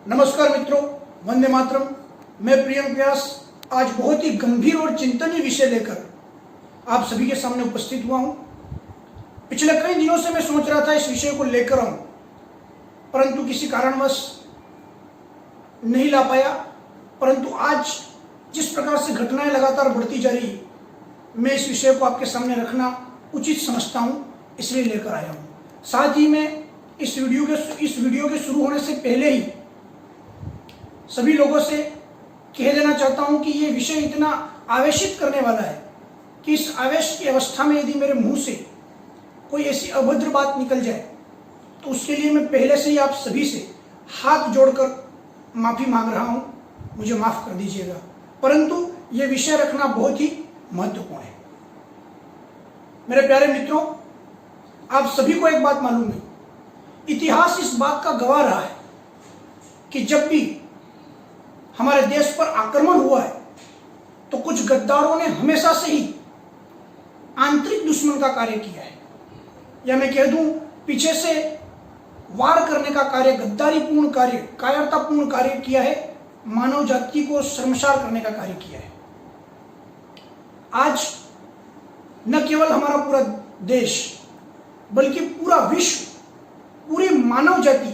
नमस्कार मित्रों, वंदे मातरम। मैं प्रियम व्यास आज बहुत ही गंभीर और चिंतनीय विषय लेकर आप सभी के सामने उपस्थित हुआ हूं। पिछले कई दिनों से मैं सोच रहा था इस विषय को लेकर आऊं, परंतु किसी कारणवश नहीं ला पाया। परंतु आज जिस प्रकार से घटनाएं लगातार बढ़ती जा रही, मैं इस विषय को आपके सामने रखना उचित समझता हूं, इसलिए लेकर आया हूं। साथ ही मैं इस वीडियो के शुरू होने से पहले ही सभी लोगों से कह देना चाहता हूं कि ये विषय इतना आवेशित करने वाला है कि इस आवेश की अवस्था में यदि मेरे मुंह से कोई ऐसी अभद्र बात निकल जाए तो उसके लिए मैं पहले से ही आप सभी से हाथ जोड़कर माफी मांग रहा हूं, मुझे माफ कर दीजिएगा। परंतु ये विषय रखना बहुत ही महत्वपूर्ण है। मेरे प्यारे मित्रों, आप सभी को एक बात मालूम है, इतिहास इस बात का गवाह रहा है कि जब भी हमारे देश पर आक्रमण हुआ है तो कुछ गद्दारों ने हमेशा से ही आंतरिक दुश्मन का कार्य किया है, या मैं कह दूं पीछे से वार करने का कार्य, गद्दारीपूर्ण कार्य, कायरतापूर्ण कार्य किया है, मानव जाति को शर्मसार करने का कार्य किया है। आज न केवल हमारा पूरा देश बल्कि पूरा विश्व, पूरी मानव जाति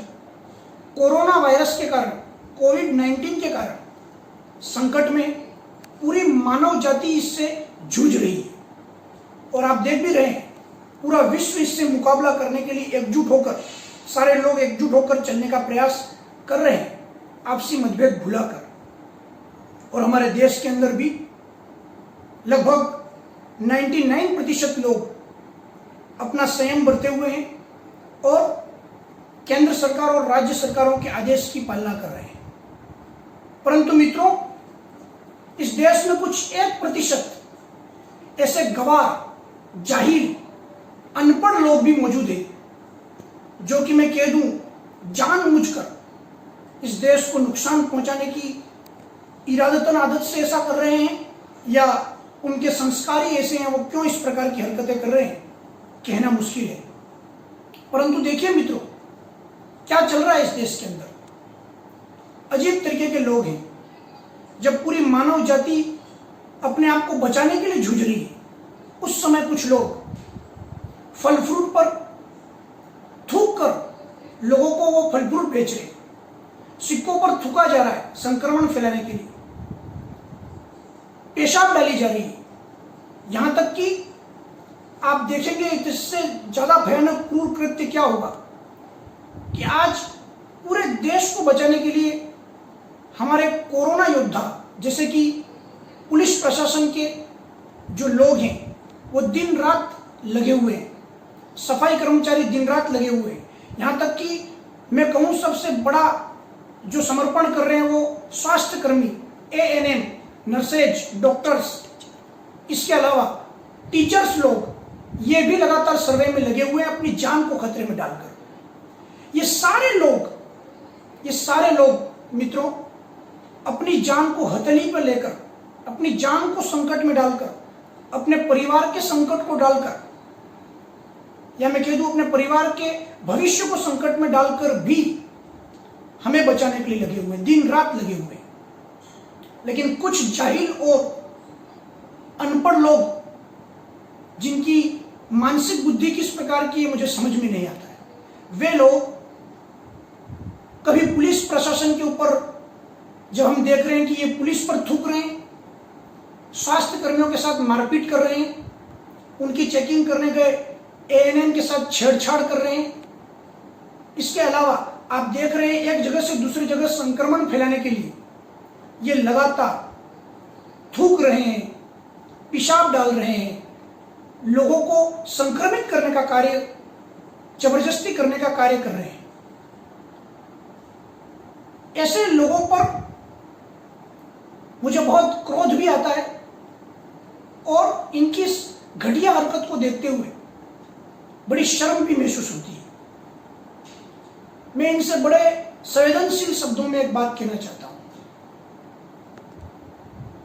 कोरोना वायरस के कारण, कोविड-19 के कारण संकट में पूरी मानव जाति इससे जूझ रही है। और आप देख भी रहे हैं, पूरा विश्व इससे मुकाबला करने के लिए एकजुट होकर, सारे लोग एकजुट होकर चलने का प्रयास कर रहे हैं, आपसी मतभेद भुलाकर। और हमारे देश के अंदर भी लगभग 99% लोग अपना संयम बरते हुए हैं और केंद्र सरकार और राज्य सरकारों के आदेश की पालना कर रहे हैं। परंतु मित्रों, इस देश में कुछ 1% ऐसे गवार, जाहिल, अनपढ़ लोग भी मौजूद हैं जो कि मैं कह दूं जानबूझकर इस देश को नुकसान पहुंचाने की इरादतन आदत से ऐसा कर रहे हैं, या उनके संस्कार ही ऐसे हैं, वो क्यों इस प्रकार की हरकतें कर रहे हैं कहना मुश्किल है। परंतु देखिए मित्रों, क्या चल रहा है इस देश के अंदर। अजीब तरीके के लोग हैं। जब पूरी मानव जाति अपने आप को बचाने के लिए जूझ रही है, उस समय कुछ लोग फल फ्रूट पर थूक कर लोगों को वो फल फ्रूट बेच रहे हैं। सिक्कों पर थूका जा रहा है संक्रमण फैलाने के लिए, पेशाब डाली जा रही है। यहां तक कि आप देखेंगे इससे ज्यादा भयानक क्रूर कृत्य क्या होगा कि आज पूरे देश को बचाने के लिए हमारे कोरोना योद्धा, जैसे कि पुलिस प्रशासन के जो लोग हैं, वो दिन रात लगे हुए हैं, सफाई कर्मचारी दिन रात लगे हुए हैं। यहां तक कि मैं कहूं सबसे बड़ा जो समर्पण कर रहे हैं वो स्वास्थ्य कर्मी, ANM, नर्सेज, डॉक्टर्स, इसके अलावा टीचर्स लोग, ये भी लगातार सर्वे में लगे हुए हैं अपनी जान को खतरे में डालकर। ये सारे लोग मित्रों अपनी जान को हथेली पर लेकर, अपनी जान को संकट में डालकर, अपने परिवार के संकट को डालकर, या मैं कह दूं अपने परिवार के भविष्य को संकट में डालकर भी हमें बचाने के लिए लगे हुए हैं, दिन रात लगे हुए हैं। लेकिन कुछ जाहिल और अनपढ़ लोग, जिनकी मानसिक बुद्धि किस प्रकार की है मुझे समझ में नहीं आता है, वे लोग कभी पुलिस प्रशासन के ऊपर, जब हम देख रहे हैं कि ये पुलिस पर थूक रहे हैं, स्वास्थ्य कर्मियों के साथ मारपीट कर रहे हैं, उनकी चेकिंग करने गए ANM के साथ छेड़छाड़ कर रहे हैं। इसके अलावा आप देख रहे हैं एक जगह से दूसरी जगह संक्रमण फैलाने के लिए ये लगातार थूक रहे हैं, पेशाब डाल रहे हैं, लोगों को संक्रमित करने का कार्य, जबरदस्ती करने का कार्य कर रहे हैं। ऐसे लोगों पर मुझे बहुत क्रोध भी आता है और इनकी इस घटिया हरकत को देखते हुए बड़ी शर्म भी महसूस होती है। मैं इनसे बड़े संवेदनशील शब्दों में एक बात कहना चाहता हूं।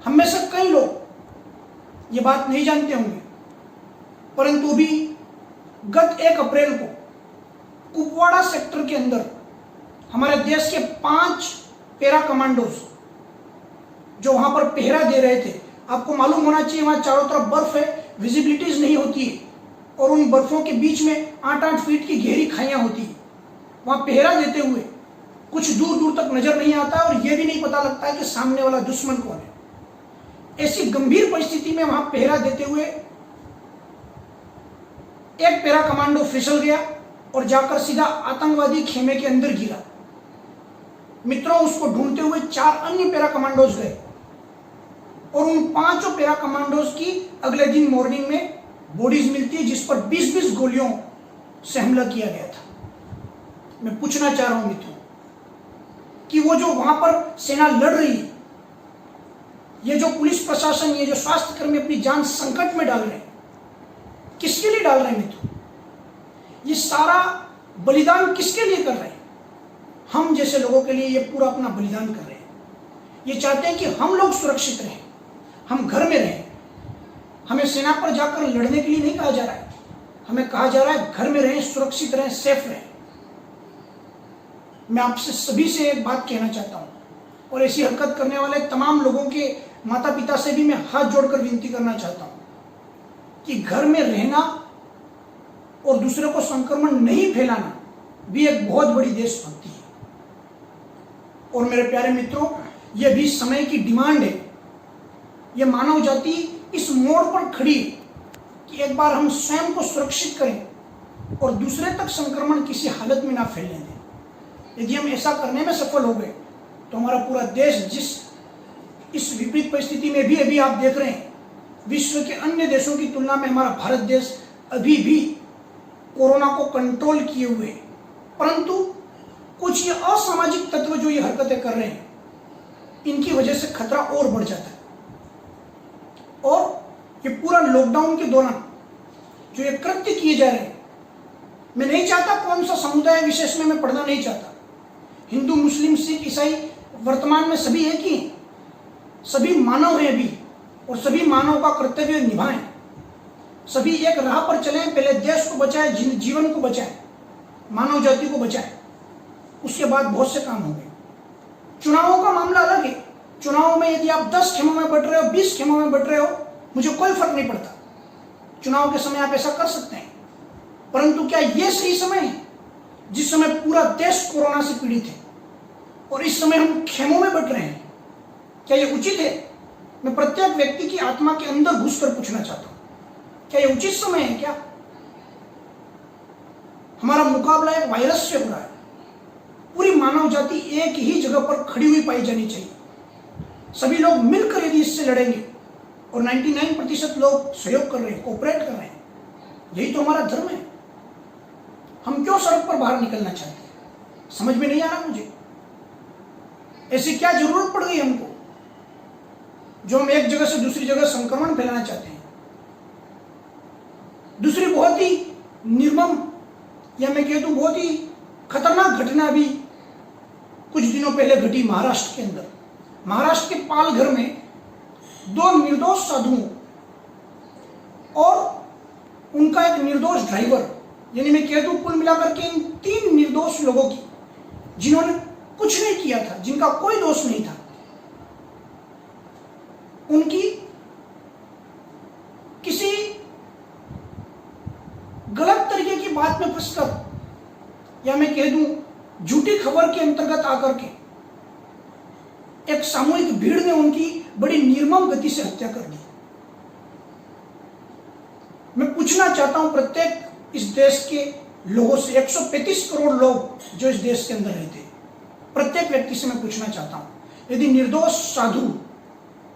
हम में से कई लोग ये बात नहीं जानते होंगे, परंतु भी गत 1 अप्रैल को कुपवाड़ा सेक्टर के अंदर हमारे देश के 5 पैरा कमांडोज जो वहां पर पहरा दे रहे थे। आपको मालूम होना चाहिए वहां चारों तरफ बर्फ है, विजिबिलिटीज नहीं होती है और उन बर्फों के बीच में 8-8 फीट की गहरी खाइयां होती है। वहां पहरा देते हुए कुछ दूर दूर तक नजर नहीं आता और यह भी नहीं पता लगता है कि सामने वाला दुश्मन कौन है। ऐसी गंभीर परिस्थिति में वहां पहरा देते हुए एक पैरा कमांडो फिसल गया और जाकर सीधा आतंकवादी खेमे के अंदर गिरा। मित्रों, उसको ढूंढते हुए 4 अन्य पैरा कमांडोज गए और उन 5 पैरा कमांडोज की अगले दिन मॉर्निंग में बॉडीज मिलती है जिस पर 20-20 गोलियों से हमला किया गया था। मैं पूछना चाह रहा हूं मित्रों कि वो जो वहां पर सेना लड़ रही है, ये जो पुलिस प्रशासन, ये जो स्वास्थ्य कर्मी अपनी जान संकट में डाल रहे हैं, किसके लिए डाल रहे हैं मित्रों? ये सारा बलिदान किसके लिए कर रहे हैं? हम जैसे लोगों के लिए ये पूरा अपना बलिदान कर रहे हैं। ये चाहते हैं कि हम लोग सुरक्षित रहें, हम घर में रहें। हमें सेना पर जाकर लड़ने के लिए नहीं कहा जा रहा है, हमें कहा जा रहा है घर में रहें, सुरक्षित रहें, सेफ रहें। मैं आपसे सभी से एक बात कहना चाहता हूं और ऐसी हरकत करने वाले तमाम लोगों के माता पिता से भी मैं हाथ जोड़कर विनती करना चाहता हूं कि घर में रहना और दूसरे को संक्रमण नहीं फैलाना भी एक बहुत बड़ी देशभक्ति है। और मेरे प्यारे मित्रों, यह भी समय की डिमांड है। यह मानव जाति इस मोड़ पर खड़ी है कि एक बार हम स्वयं को सुरक्षित करें और दूसरे तक संक्रमण किसी हालत में ना फैलने दें। यदि हम ऐसा करने में सफल हो गए तो हमारा पूरा देश, जिस इस विपरीत परिस्थिति में भी अभी आप देख रहे हैं, विश्व के अन्य देशों की तुलना में हमारा भारत देश अभी भी कोरोना को कंट्रोल किए हुए है। परंतु कुछ ये असामाजिक तत्व जो ये हरकतें कर रहे हैं, इनकी वजह से खतरा और बढ़ जाता है। और ये पूरा लॉकडाउन के दौरान जो ये कृत्य किए जा रहे हैं, मैं नहीं चाहता कौन सा समुदाय विशेष में मैं पढ़ना नहीं चाहता। हिंदू, मुस्लिम, सिख, ईसाई वर्तमान में सभी एक ही, सभी मानव हैं अभी और सभी मानव का कर्तव्य निभाएं। सभी एक राह पर चलें, पहले देश को बचाएं, जीवन को बचाएं, मानव जाति को बचाएं, उसके बाद बहुत से काम होंगे। चुनावों का मामला अलग है। चुनाव में यदि आप 10 खेमों में बट रहे हो, 20 खेमों में बट रहे हो, मुझे कोई फर्क नहीं पड़ता। चुनाव के समय आप ऐसा कर सकते हैं, परंतु क्या यह सही समय है जिस समय पूरा देश कोरोना से पीड़ित है और इस समय हम खेमों में बट रहे हैं? क्या यह उचित है? मैं प्रत्येक व्यक्ति की आत्मा के अंदर घुसकर पूछना चाहता हूं, क्या यह उचित समय है? क्या हमारा मुकाबला एक वायरस से हो रहा है? पूरी मानव जाति एक ही जगह पर खड़ी हुई पाई जानी चाहिए। सभी लोग मिलकर यदि इससे लड़ेंगे और 99% लोग सहयोग कर रहे हैं, कोऑपरेट कर रहे हैं, यही तो हमारा धर्म है। हम क्यों सड़क पर बाहर निकलना चाहते हैं? समझ में नहीं आ रहा मुझे। ऐसी क्या जरूरत पड़ गई हमको जो हम एक जगह से दूसरी जगह संक्रमण फैलाना चाहते हैं? दूसरी बहुत ही निर्मम या मैं कह दूं बहुत ही खतरनाक घटना भी कुछ दिनों पहले घटी महाराष्ट्र के अंदर। महाराष्ट्र के पालघर में 2 निर्दोष साधुओं और उनका एक निर्दोष ड्राइवर, यानी मैं कह दूं कुल मिलाकर के इन 3 निर्दोष लोगों की, जिन्होंने कुछ नहीं किया था, जिनका कोई दोष नहीं था, उनकी किसी गलत तरीके की बात में फंसकर या मैं कह दूं झूठी खबर के अंतर्गत आकर के एक सामूहिक भीड़ ने उनकी बड़ी निर्मम गति से हत्या कर दी। मैं पूछना चाहता हूं प्रत्येक इस देश के लोगों से, 135 करोड़ लोग जो इस देश के अंदर रहते हैं, प्रत्येक व्यक्ति से मैं पूछना चाहता हूं, यदि निर्दोष साधु,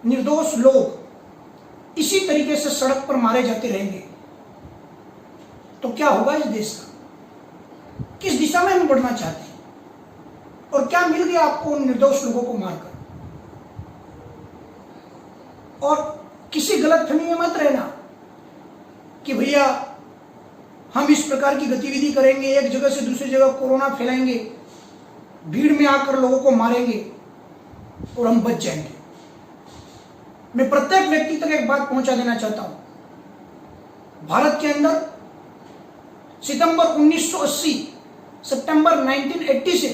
निर्दोष लोग इसी तरीके से सड़क पर मारे जाते रहेंगे तो क्या होगा इस देश का? किस दिशा में हम बढ़ना चाहते हैं? और क्या मिल गया आपको उन निर्दोष लोगों को मारकर? और किसी गलतफहमी में मत रहना कि भैया हम इस प्रकार की गतिविधि करेंगे, एक जगह से दूसरी जगह कोरोना फैलाएंगे, भीड़ में आकर लोगों को मारेंगे और हम बच जाएंगे। मैं प्रत्येक व्यक्ति तक एक बात पहुंचा देना चाहता हूं। भारत के अंदर सितंबर 1980, सितंबर 1980 से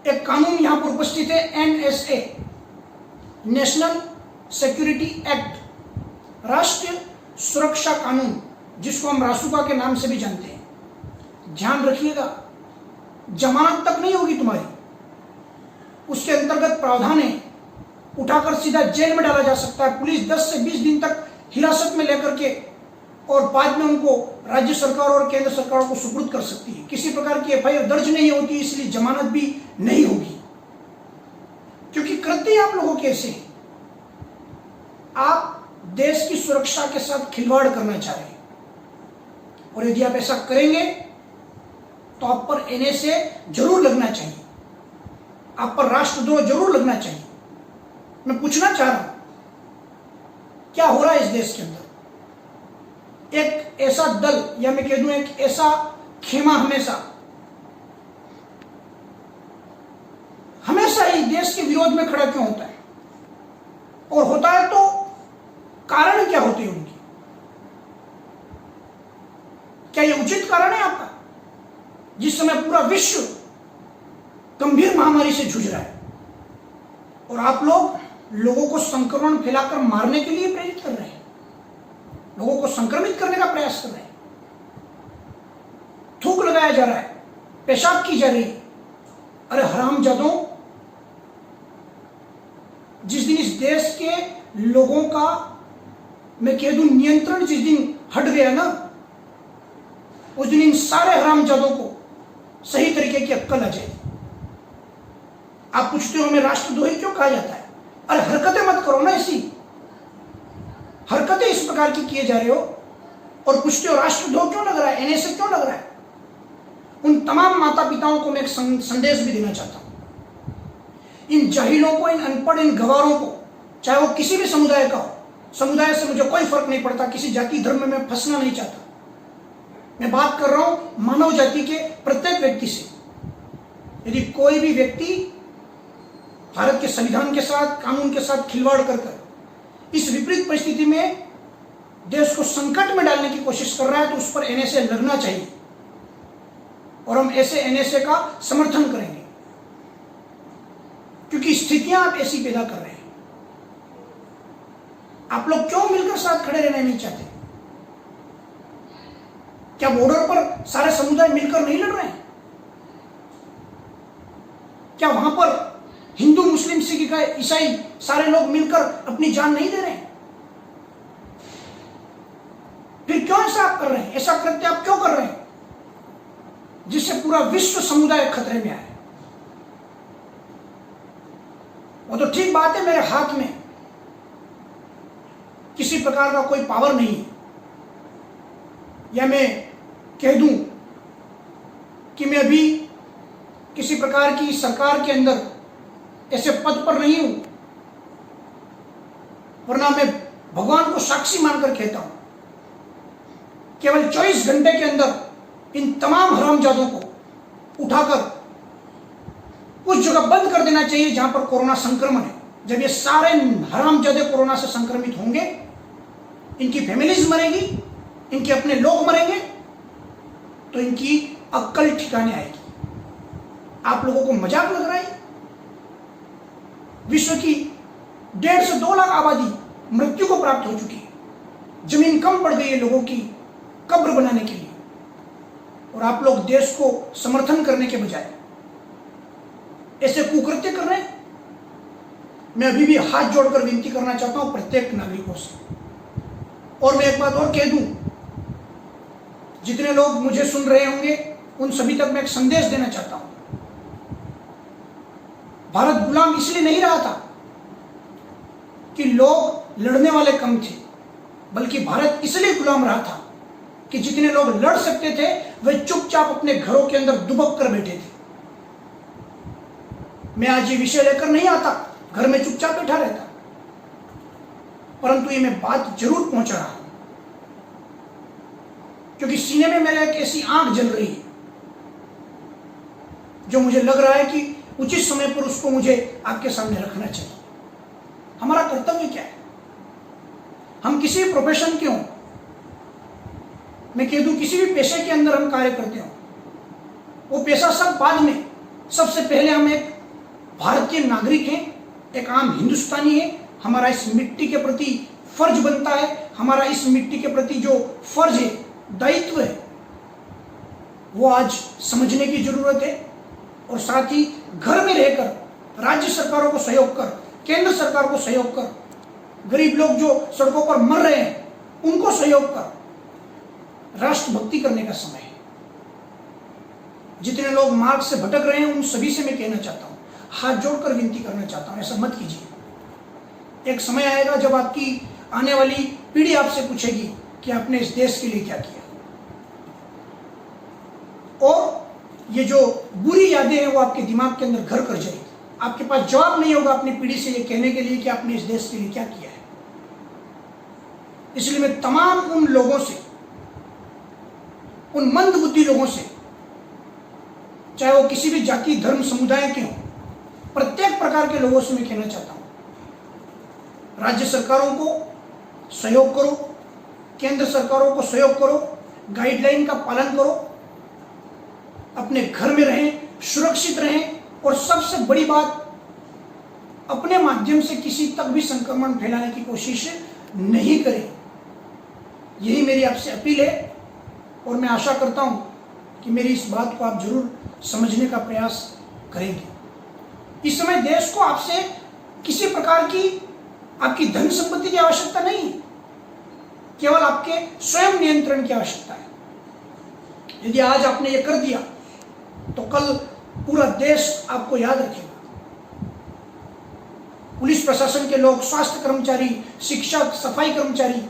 एक कानून यहां पर उपस्थित है, NSA, नेशनल सिक्योरिटी एक्ट, राष्ट्रीय सुरक्षा कानून, जिसको हम रासुका के नाम से भी जानते हैं। ध्यान रखिएगा, जमानत तक नहीं होगी तुम्हारी, उसके अंतर्गत प्रावधान है, उठाकर सीधा जेल में डाला जा सकता है। पुलिस 10 से 20 दिन तक हिरासत में लेकर के और बाद में उनको राज्य सरकार और केंद्र सरकार को सुपुर्द कर सकती है। किसी प्रकार की FIR दर्ज नहीं होती, इसलिए जमानत भी नहीं होगी, क्योंकि कृत्य आप लोगों के ऐसे हैं, आप देश की सुरक्षा के साथ खिलवाड़ करना चाह रहे हैं, और यदि आप ऐसा करेंगे तो आप पर NSA जरूर लगना चाहिए, आप पर राष्ट्रद्रोह जरूर लगना चाहिए। मैं पूछना चाह रहा हूं, क्या हो रहा है इस देश के अंदर? एक ऐसा दल, या मैं कह दूं एक ऐसा खेमा हमेशा इस देश के विरोध में खड़ा क्यों होता है? और होता है तो कारण क्या होते हैं उनकी? क्या यह उचित कारण है आपका, जिस समय पूरा विश्व गंभीर महामारी से जूझ रहा है और आप लोगों को संक्रमण फैलाकर मारने के लिए प्रेरित कर रहे हैं, लोगों को संक्रमित करने का प्रयास कर रहे हैं, थूक लगाया जा रहा है, पेशाब की जा रही है। अरे हरामजादों, जिस दिन इस देश के लोगों का, मैं कह दूं, नियंत्रण जिस दिन हट गया ना, उस दिन इन सारे हरामजादों को सही तरीके की अक्ल आ जाएगी। आप पूछते हो हमें राष्ट्रद्रोही क्यों कहा जाता है? अरे हरकतें मत करो ना, ऐसी हरकतें इस प्रकार की किए जा रहे हो और पूछते हो राष्ट्रद्रोह क्यों लग रहा है, NSA क्यों लग रहा है? उन तमाम माता पिताओं को मैं एक संदेश भी देना चाहता हूं, इन जाहिलों को, इन अनपढ़, इन गवारों को, चाहे वो किसी भी समुदाय का हो, समुदाय से मुझे कोई फर्क नहीं पड़ता, किसी जाति धर्म में मैं फंसना नहीं चाहता। मैं बात कर रहा हूं मानव जाति के प्रत्येक व्यक्ति से। यदि कोई भी व्यक्ति भारत के संविधान के साथ, कानून के साथ खिलवाड़ कर इस विपरीत परिस्थिति में देश को संकट में डालने की कोशिश कर रहा है, तो उस पर NSA लगना चाहिए और हम ऐसे NSA का समर्थन करेंगे, क्योंकि स्थितियां आप ऐसी पैदा कर रहे हैं। आप लोग क्यों मिलकर साथ खड़े रहना नहीं चाहते? क्या बॉर्डर पर सारे समुदाय मिलकर नहीं लड़ रहे हैं? क्या वहां पर हिंदू, मुस्लिम, सिख, ईसाई सारे लोग मिलकर अपनी जान नहीं दे रहे हैं? फिर क्यों ऐसा आप कर रहे हैं? ऐसा कृत्य आप क्यों कर रहे हैं जिससे पूरा विश्व समुदाय खतरे में आए? वो तो ठीक बात है, मेरे हाथ में किसी प्रकार का कोई पावर नहीं है, या मैं कह दूं कि मैं अभी किसी प्रकार की सरकार के अंदर ऐसे पद पर नहीं हूं, वरना मैं भगवान को साक्षी मानकर कहता हूं, केवल 24 घंटे के अंदर इन तमाम हरामजादों को उठाकर उस जगह बंद कर देना चाहिए जहां पर कोरोना संक्रमण है। जब ये सारे हरामजादे कोरोना से संक्रमित होंगे, इनकी फैमिलीज मरेगी, इनके अपने लोग मरेंगे, तो इनकी अक्ल ठिकाने आएगी। आप लोगों को मजाक लग रहा है? विश्व की 1.5 से 2 लाख आबादी मृत्यु को प्राप्त हो चुकी है, जमीन कम पड़ गई है लोगों की कब्र बनाने के लिए, और आप लोग देश को समर्थन करने के बजाय ऐसे कुकृत्य कर रहे हैं। मैं अभी भी हाथ जोड़कर विनती करना चाहता हूं प्रत्येक नागरिकों से, और मैं एक बात और कह दूं, जितने लोग मुझे सुन रहे होंगे उन सभी तक मैं एक संदेश देना चाहता हूं। भारत गुलाम इसलिए नहीं रहा था कि लोग लड़ने वाले कम थे, बल्कि भारत इसलिए गुलाम रहा था कि जितने लोग लड़ सकते थे वे चुपचाप अपने घरों के अंदर दुबक कर बैठे थे। मैं आज ये विषय लेकर नहीं आता, घर में चुपचाप बैठा रहता, परंतु ये मैं बात जरूर पहुंचा रहा हूं, क्योंकि सीने में मेरे एक ऐसी आंख जल रही है जो मुझे लग रहा है कि उचित समय पर उसको मुझे आपके सामने रखना चाहिए। हमारा कर्तव्य क्या है? हम किसी भी प्रोफेशन के हों, मैं कह दूं किसी भी पेशे के अंदर हम कार्य करते हो, वो पेशा सब बाद में, सबसे पहले हम एक भारतीय नागरिक हैं, एक आम हिंदुस्तानी है। हमारा इस मिट्टी के प्रति फर्ज बनता है, हमारा इस मिट्टी के प्रति जो फर्ज है, दायित्व है, वो आज समझने की जरूरत है। और साथ ही घर में रहकर राज्य सरकारों को सहयोग कर, केंद्र सरकार को सहयोग कर, गरीब लोग जो सड़कों पर मर रहे हैं उनको सहयोग कर राष्ट्रभक्ति करने का समय है। जितने लोग मार्ग से भटक रहे हैं उन सभी से मैं कहना चाहता हूं, हाथ जोड़कर विनती करना चाहता हूं, ऐसा मत कीजिए। एक समय आएगा जब आपकी आने वाली पीढ़ी आपसे पूछेगी कि आपने इस देश के लिए क्या किया, और ये जो बुरी यादें हैं वो आपके दिमाग के अंदर घर कर जाएगी। आपके पास जवाब नहीं होगा अपनी पीढ़ी से ये कहने के लिए कि आपने इस देश के लिए क्या किया है। इसलिए मैं तमाम उन लोगों से, उन मंद बुद्धि लोगों से, चाहे वो किसी भी जाति धर्म समुदाय के हों, प्रत्येक प्रकार के लोगों से मैं कहना चाहता हूं, राज्य सरकारों को सहयोग करो, केंद्र सरकारों को सहयोग करो, गाइडलाइन का पालन करो, अपने घर में रहें, सुरक्षित रहें, और सबसे बड़ी बात, अपने माध्यम से किसी तक भी संक्रमण फैलाने की कोशिश नहीं करें। यही मेरी आपसे अपील है, और मैं आशा करता हूं कि मेरी इस बात को आप जरूर समझने का प्रयास करेंगे। इस समय देश को आपसे किसी प्रकार की आपकी धन संपत्ति की आवश्यकता नहीं है, केवल आपके स्वयं नियंत्रण की आवश्यकता है। यदि आज आपने ये कर दिया तो कल पूरा देश आपको याद रखेगा। पुलिस प्रशासन के लोग, स्वास्थ्य कर्मचारी, शिक्षक, सफाई कर्मचारी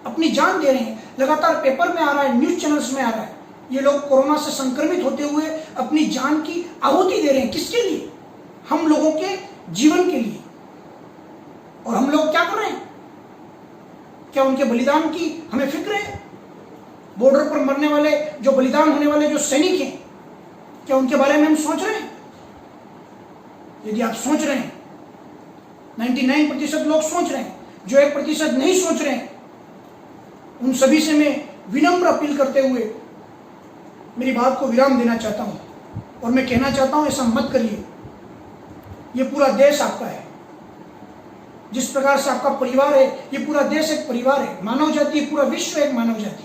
अपनी जान दे रहे हैं। लगातार पेपर में आ रहा है, न्यूज चैनल्स में आ रहा है, ये लोग कोरोना से संक्रमित होते हुए अपनी जान की आहुति दे रहे हैं। किसके लिए? हम लोगों के जीवन के लिए। और हम लोग क्या कर रहे हैं? क्या उनके बलिदान की हमें फिक्र है? बॉर्डर पर मरने वाले, जो बलिदान होने वाले जो सैनिक हैं, क्या उनके बारे में हम सोच रहे हैं? यदि आप सोच रहे हैं, 99% लोग सोच रहे हैं, जो 1% नहीं सोच रहे हैं, उन सभी से मैं विनम्र अपील करते हुए मेरी बात को विराम देना चाहता हूं, और मैं कहना चाहता हूं ऐसा मत करिए। ये पूरा देश आपका है। जिस प्रकार से आपका परिवार है, ये पूरा देश एक परिवार है, मानव जाति, पूरा विश्व एक मानव जाति।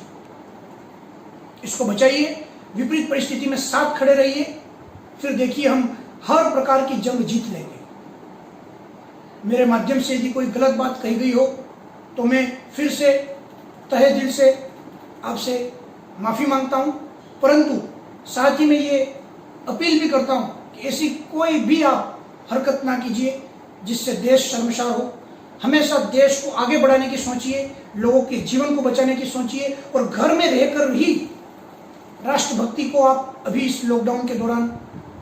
इसको बचाइए, विपरीत परिस्थिति में साथ खड़े रहिए, फिर देखिए हम हर प्रकार की जंग जीत लेंगे। मेरे माध्यम से यदि कोई गलत बात कही गई हो तो मैं फिर से तहे दिल से आपसे माफी मांगता हूं, परंतु साथ ही मैं ये अपील भी करता हूं कि ऐसी कोई भी आप हरकत ना कीजिए जिससे देश शर्मसार हो। हमेशा देश को आगे बढ़ाने की सोचिए, लोगों के जीवन को बचाने की सोचिए, और घर में रहकर ही राष्ट्रभक्ति को आप अभी इस लॉकडाउन के दौरान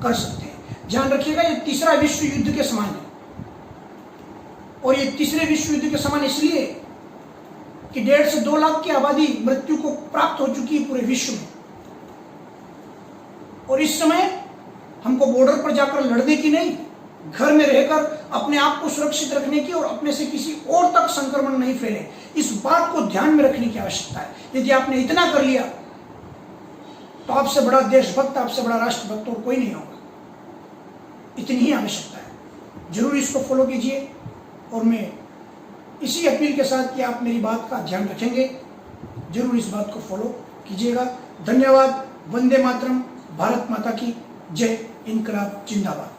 कर सकते हैं। ध्यान रखिएगा, ये तीसरा विश्व युद्ध के समान है, और ये तीसरे विश्व युद्ध के समान इसलिए कि 1.5 से 2 लाख की आबादी मृत्यु को प्राप्त हो चुकी है पूरे विश्व में। और इस समय हमको बॉर्डर पर जाकर लड़ने की नहीं, घर में रहकर अपने आप को सुरक्षित रखने की, और अपने से किसी और तक संक्रमण नहीं फैले, इस बात को ध्यान में रखने की आवश्यकता है। यदि आपने इतना कर लिया तो आपसे बड़ा देशभक्त, आपसे बड़ा राष्ट्रभक्त और कोई नहीं होगा। इतनी ही आवश्यकता है। जरूर इसको फॉलो कीजिए, और मैं इसी अपील के साथ कि आप मेरी बात का ध्यान रखेंगे, जरूर इस बात को फॉलो कीजिएगा। धन्यवाद। वंदे मातरम। भारत माता की जय। इनकलाब जिंदाबाद।